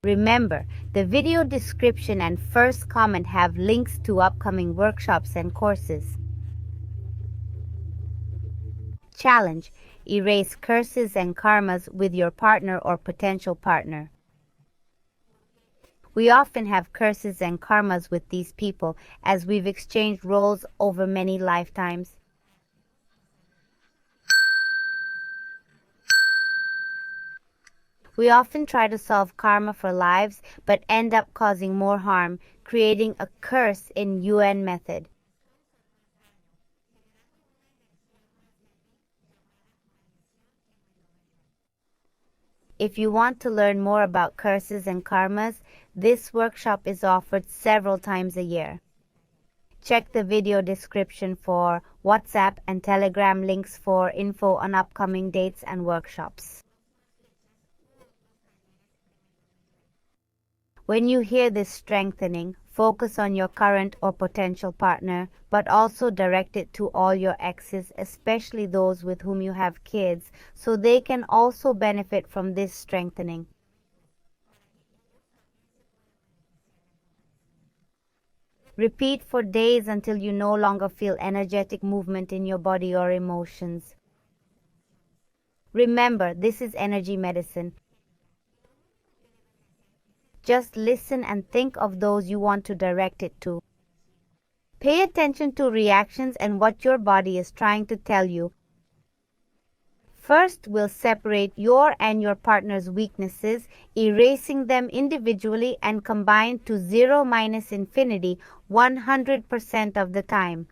Remember, the video description and first comment have links to upcoming workshops and courses. Challenge: erase curses and karmas with your partner or potential partner. We often have curses and karmas with these people as we've exchanged roles over many lifetimes. We often try to solve karma for lives but end up causing more harm, creating a curse in Yuen method. If you want to learn more about curses and karmas, this workshop is offered several times a year. Check the video description for WhatsApp and Telegram links for info on upcoming dates and workshops. When you hear this strengthening, focus on your current or potential partner, but also direct it to all your exes, especially those with whom you have kids, so they can also benefit from this strengthening. Repeat for days until you no longer feel energetic movement in your body or emotions. Remember, this is energy medicine. Just listen and think of those you want to direct it to. Pay attention to reactions and what your body is trying to tell you. First, we'll separate your and your partner's weaknesses, erasing them individually and combine to 0 minus infinity 100% of the time.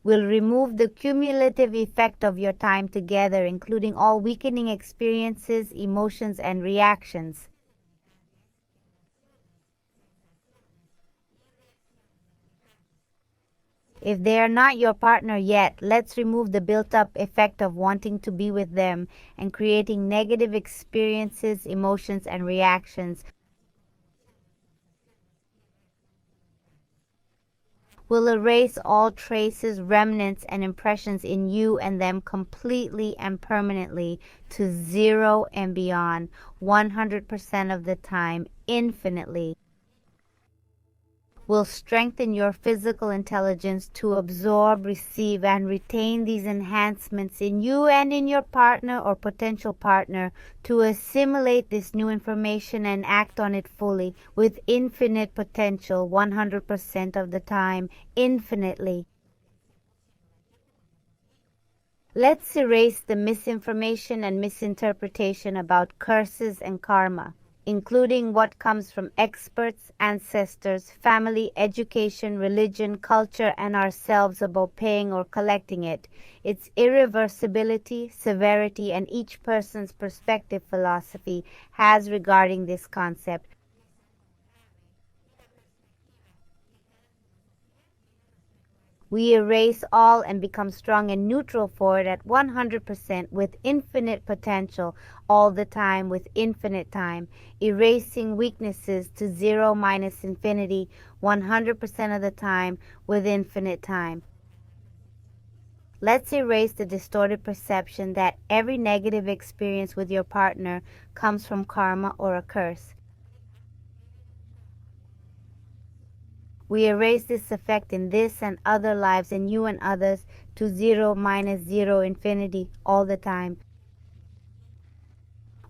Will remove the cumulative effect of your time together, including all weakening experiences, emotions, and reactions. If they are not your partner yet, let's remove the built-up effect of wanting to be with them and creating negative experiences, emotions, and reactions. Will erase all traces, remnants, and impressions in you and them completely and permanently to 0 and beyond, 100% of the time, infinitely. Will strengthen your physical intelligence to absorb, receive, and retain these enhancements in you and in your partner or potential partner, to assimilate this new information and act on it fully with infinite potential 100% of the time, infinitely. Let's erase the misinformation and misinterpretation about curses and karma, including what comes from experts, ancestors, family, education, religion, culture, and ourselves about paying or collecting it, its irreversibility, severity, and each person's perspective philosophy has regarding this concept. We erase all and become strong and neutral for it at 100% with infinite potential all the time with infinite time, erasing weaknesses to 0 minus infinity 100% of the time with infinite time. Let's erase the distorted perception that every negative experience with your partner comes from karma or a curse. We erase this effect in this and other lives in you and others to 0 minus 0 infinity all the time.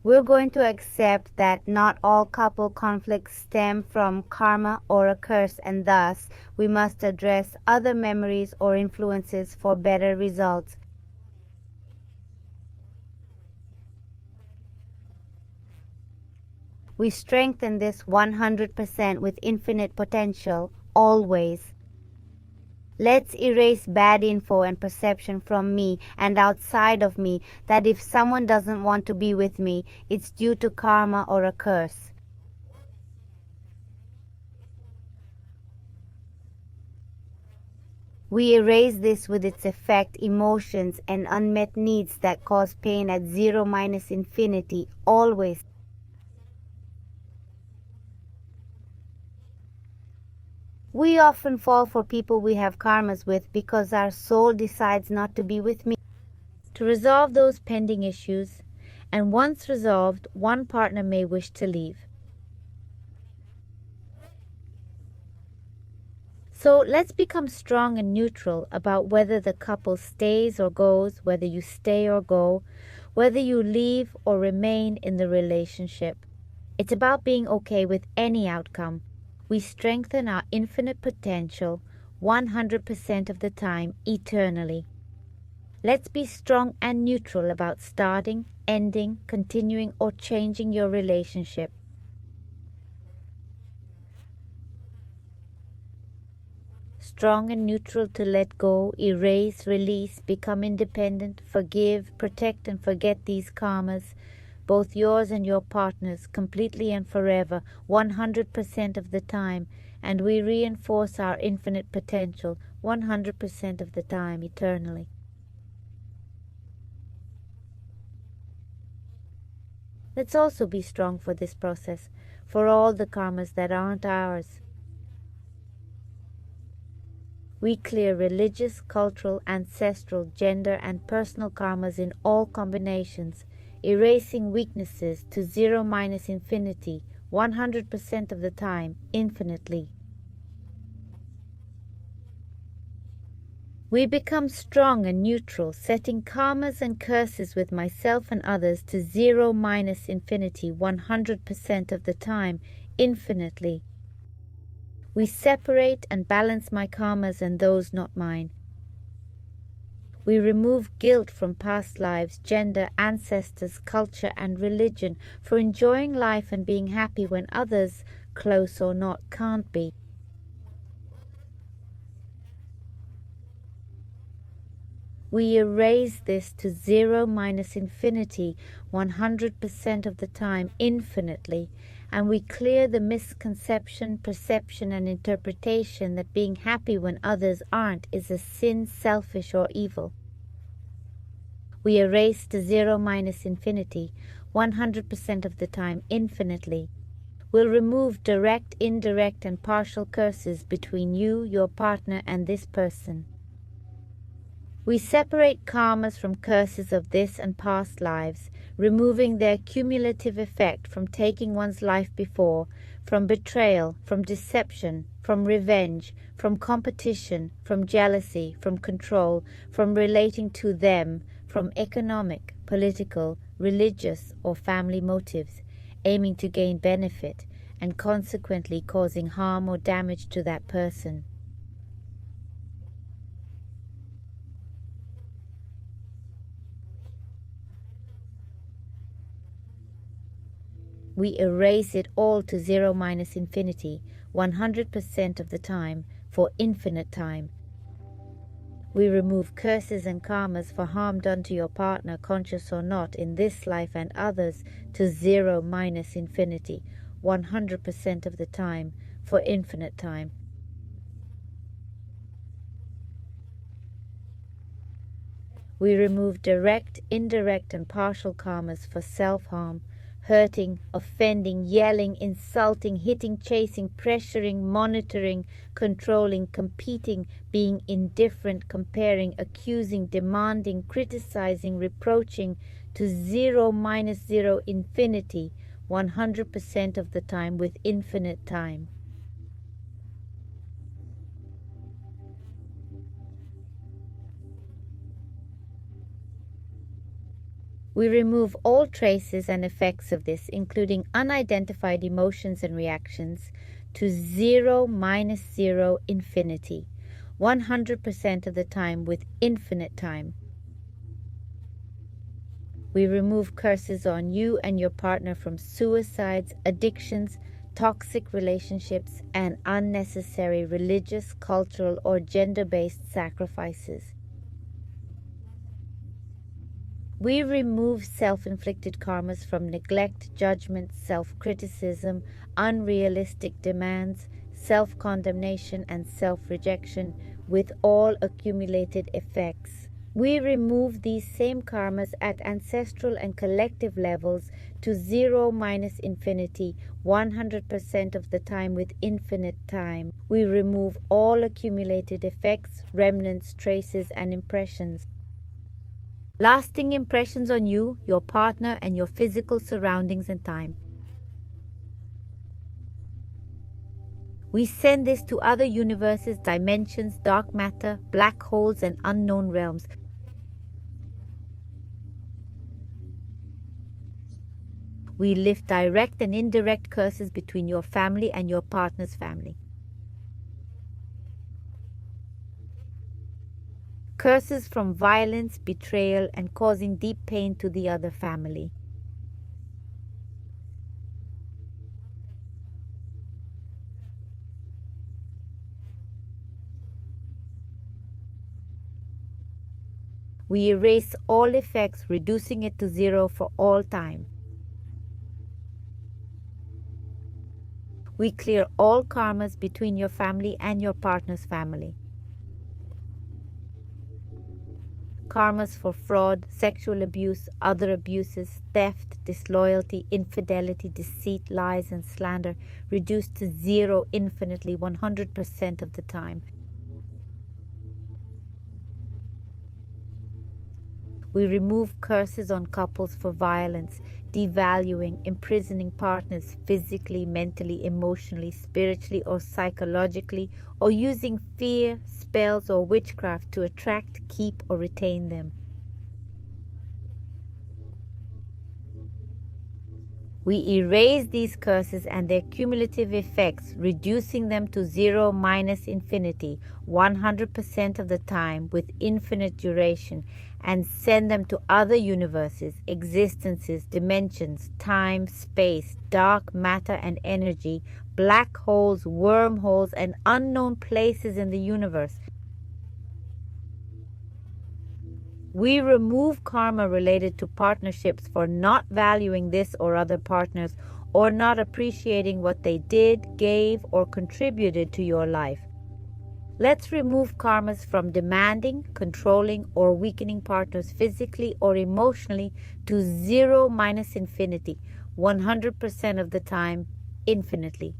We're going to accept that not all couple conflicts stem from karma or a curse, and thus we must address other memories or influences for better results. We strengthen this 100% with infinite potential, always. Let's erase bad info and perception from me and outside of me that if someone doesn't want to be with me, it's due to karma or a curse. We erase this with its effect, emotions, and unmet needs that cause pain at 0 minus infinity, always. We often fall for people we have karmas with because our soul decides not to be with me. To resolve those pending issues and once resolved, one partner may wish to leave. So let's become strong and neutral about whether the couple stays or goes, whether you stay or go, whether you leave or remain in the relationship. It's about being okay with any outcome. We strengthen our infinite potential 100% of the time, eternally. Let's be strong and neutral about starting, ending, continuing, or changing your relationship. Strong and neutral to let go, erase, release, become independent, forgive, protect, and forget these karmas, both yours and your partner's, completely and forever, 100% of the time, and we reinforce our infinite potential 100% of the time, eternally. Let's also be strong for this process, for all the karmas that aren't ours. We clear religious, cultural, ancestral, gender, and personal karmas in all combinations, erasing weaknesses to zero minus infinity, 100% of the time, infinitely. We become strong and neutral, setting karmas and curses with myself and others to zero minus infinity, 100% of the time, infinitely. We separate and balance my karmas and those not mine. We remove guilt from past lives, gender, ancestors, culture, and religion for enjoying life and being happy when others, close or not, can't be. We erase this to zero minus infinity 100% of the time, infinitely, and we clear the misconception, perception, and interpretation that being happy when others aren't is a sin, selfish, or evil. We erase to zero minus infinity 100% of the time, infinitely. We'll remove direct, indirect, and partial curses between you, your partner, and this person. We separate karmas from curses of this and past lives, removing their cumulative effect from taking one's life before, from betrayal, from deception, from revenge, from competition, from jealousy, from control, from relating to them, from economic, political, religious, or family motives, aiming to gain benefit, and consequently causing harm or damage to that person. We erase it all to zero minus infinity, 100% of the time, for infinite time. We remove curses and karmas for harm done to your partner, conscious or not, in this life and others, to zero minus infinity, 100% of the time, for infinite time. We remove direct, indirect, and partial karmas for self-harm, hurting, offending, yelling, insulting, hitting, chasing, pressuring, monitoring, controlling, competing, being indifferent, comparing, accusing, demanding, criticizing, reproaching, to zero minus zero infinity, 100% of the time, with infinite time. We remove all traces and effects of this, including unidentified emotions and reactions, to zero minus zero infinity, 100% of the time, with infinite time. We remove curses on you and your partner from suicides, addictions, toxic relationships, and unnecessary religious, cultural, or gender-based sacrifices. We remove self-inflicted karmas from neglect, judgment, self-criticism, unrealistic demands, self-condemnation, and self-rejection, with all accumulated effects. We remove these same karmas at ancestral and collective levels to zero minus infinity, 100% of the time, with infinite time. We remove all accumulated effects, remnants, traces, and impressions. lasting impressions on you, your partner, and your physical surroundings and time. We send this to other universes, dimensions, dark matter, black holes, and unknown realms. We lift direct and indirect curses between your family and your partner's family. Curses from violence, betrayal, and causing deep pain to the other family. We erase all effects, reducing it to zero for all time. We clear all karmas between your family and your partner's family. Karmas for fraud, sexual abuse, other abuses, theft, disloyalty, infidelity, deceit, lies, and slander reduced to zero infinitely 100% of the time. We remove curses on couples for violence, devaluing, imprisoning partners physically, mentally, emotionally, spiritually, or psychologically, or using fear, spells, or witchcraft to attract, keep, or retain them. We erase these curses and their cumulative effects, reducing them to zero minus infinity, 100% of the time with infinite duration, and send them to other universes, existences, dimensions, time, space, dark matter and energy, black holes, wormholes, and unknown places in the universe. We remove karma related to partnerships for not valuing this or other partners, or not appreciating what they did, gave, or contributed to your life. Let's remove karmas from demanding, controlling, or weakening partners physically or emotionally to zero minus infinity, 100% of the time, infinitely.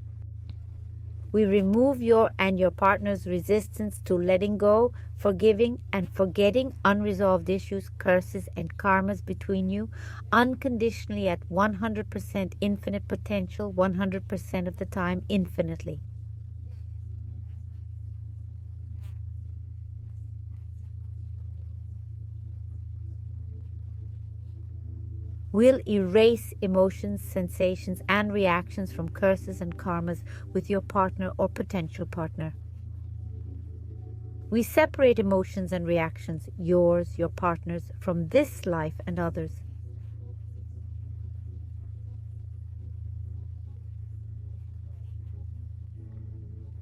We remove your and your partner's resistance to letting go, forgiving, and forgetting unresolved issues, curses, and karmas between you unconditionally at 100% infinite potential, 100% of the time, infinitely. We'll erase emotions, sensations, and reactions from curses and karmas with your partner or potential partner. We separate emotions and reactions, yours, your partner's, from this life and others.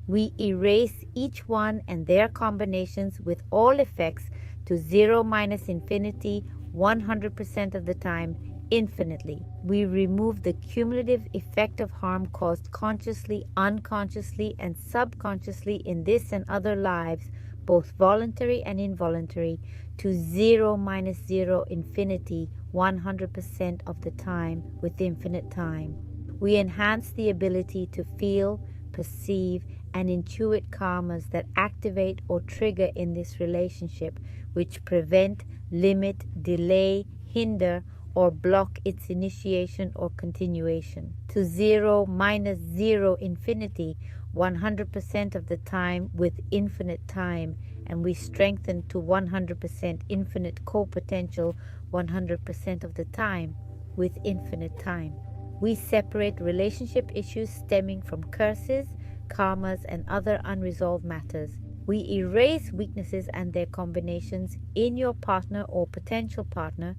We erase each one and their combinations with all effects to zero minus infinity, 100% of the time, infinitely. We remove the cumulative effect of harm caused consciously, unconsciously, and subconsciously in this and other lives, both voluntary and involuntary, to zero minus zero infinity, 100% of the time with infinite time. We enhance the ability to feel, perceive, and intuit karmas that activate or trigger in this relationship, which prevent, limit, delay, hinder, or block its initiation or continuation. To zero minus zero infinity, 100% of the time with infinite time, and we strengthen to 100% infinite co-potential 100% of the time with infinite time. We separate relationship issues stemming from curses, karmas, and other unresolved matters. We erase weaknesses and their combinations in your partner or potential partner,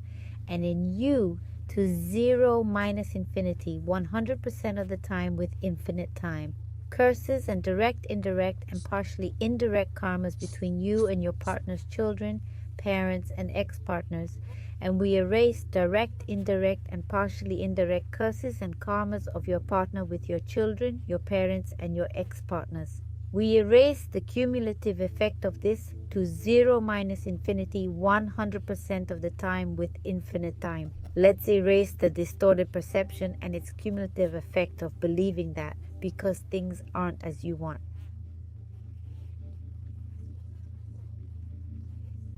and in you to zero minus infinity, 100% of the time with infinite time. Curses and direct, indirect, and partially indirect karmas between you and your partner's children, parents, and ex-partners, and we erase direct, indirect, and partially indirect curses and karmas of your partner with your children, your parents, and your ex-partners. We erase the cumulative effect of this to zero minus infinity, 100% of the time with infinite time. Let's erase the distorted perception and its cumulative effect of believing that because things aren't as you want.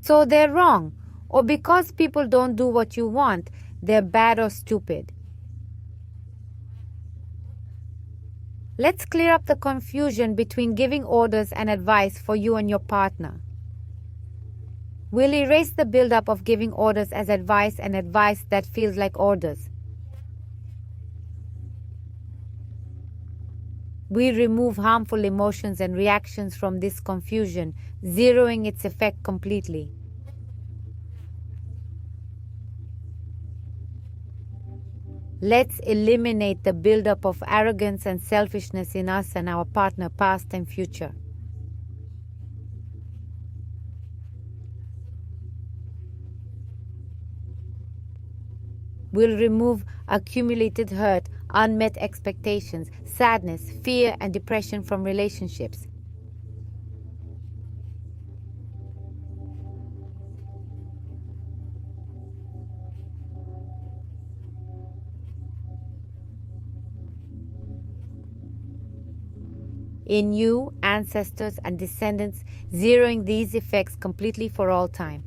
So they're wrong. or because people don't do what you want, they're bad or stupid. Let's clear up the confusion between giving orders and advice for you and your partner. We'll erase the buildup of giving orders as advice and advice that feels like orders. We remove harmful emotions and reactions from this confusion, zeroing its effect completely. Let's eliminate the buildup of arrogance and selfishness in us and our partner, past and future. We'll remove accumulated hurt, unmet expectations, sadness, fear, and depression from relationships. In you, ancestors, and descendants, zeroing these effects completely for all time.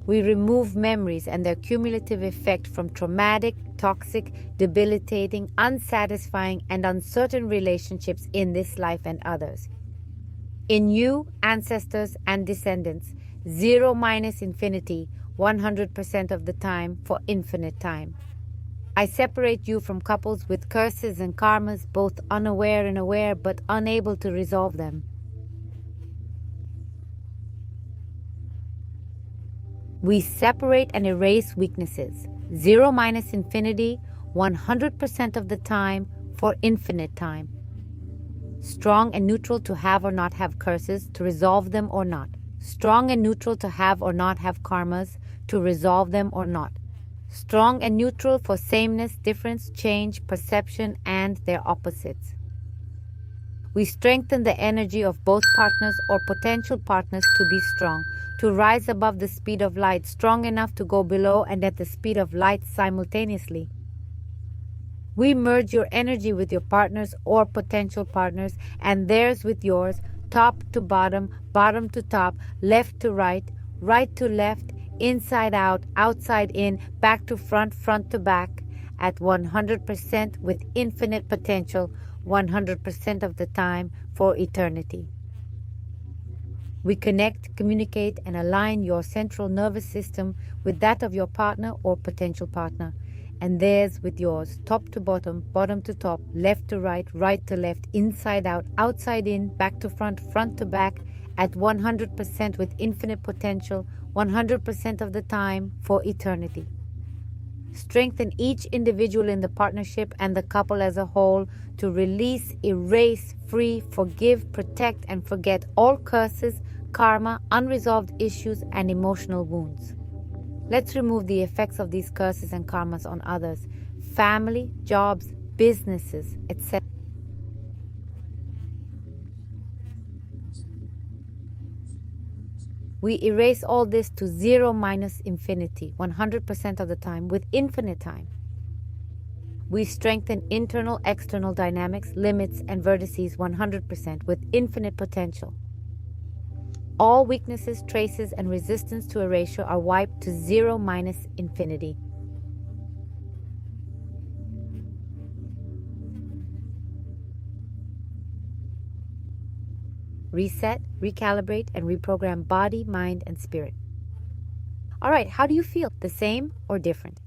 We remove memories and their cumulative effect from traumatic, toxic, debilitating, unsatisfying, and uncertain relationships in this life and others. In you, ancestors, and descendants, 0 minus infinity, 100% of the time for infinite time. I separate you from couples with curses and karmas, both unaware and aware, but unable to resolve them. We separate and erase weaknesses, 0 minus infinity, 100% of the time for infinite time. Strong and neutral to have or not have curses, to resolve them or not. Strong and neutral to have or not have karmas, to resolve them or not. Strong and neutral for sameness, difference, change, perception, and their opposites. We strengthen the energy of both partners or potential partners to be strong, to rise above the speed of light, strong enough to go below and at the speed of light simultaneously. We merge your energy with your partners or potential partners and theirs with yours, top to bottom, bottom to top, left to right, right to left, inside out, outside in, back to front, front to back, at 100% with infinite potential, 100% of the time for eternity. We connect, communicate, and align your central nervous system with that of your partner or potential partner, and theirs with yours, top to bottom, bottom to top, left to right, right to left, inside out, outside in, back to front, front to back, at 100% with infinite potential, 100% of the time for eternity. Strengthen each individual in the partnership and the couple as a whole to release, erase, free, forgive, protect, and forget all curses, karma, unresolved issues, and emotional wounds. Let's remove the effects of these curses and karmas on others, family, jobs, businesses, etc. We erase all this to 0 minus infinity, 100% of the time, with infinite time. We strengthen internal, external dynamics, limits, and vertices 100% with infinite potential. All weaknesses, traces, and resistance to erasure are wiped to 0 minus infinity. Reset, recalibrate, and reprogram body, mind, and spirit. All right, how do you feel? The same or different?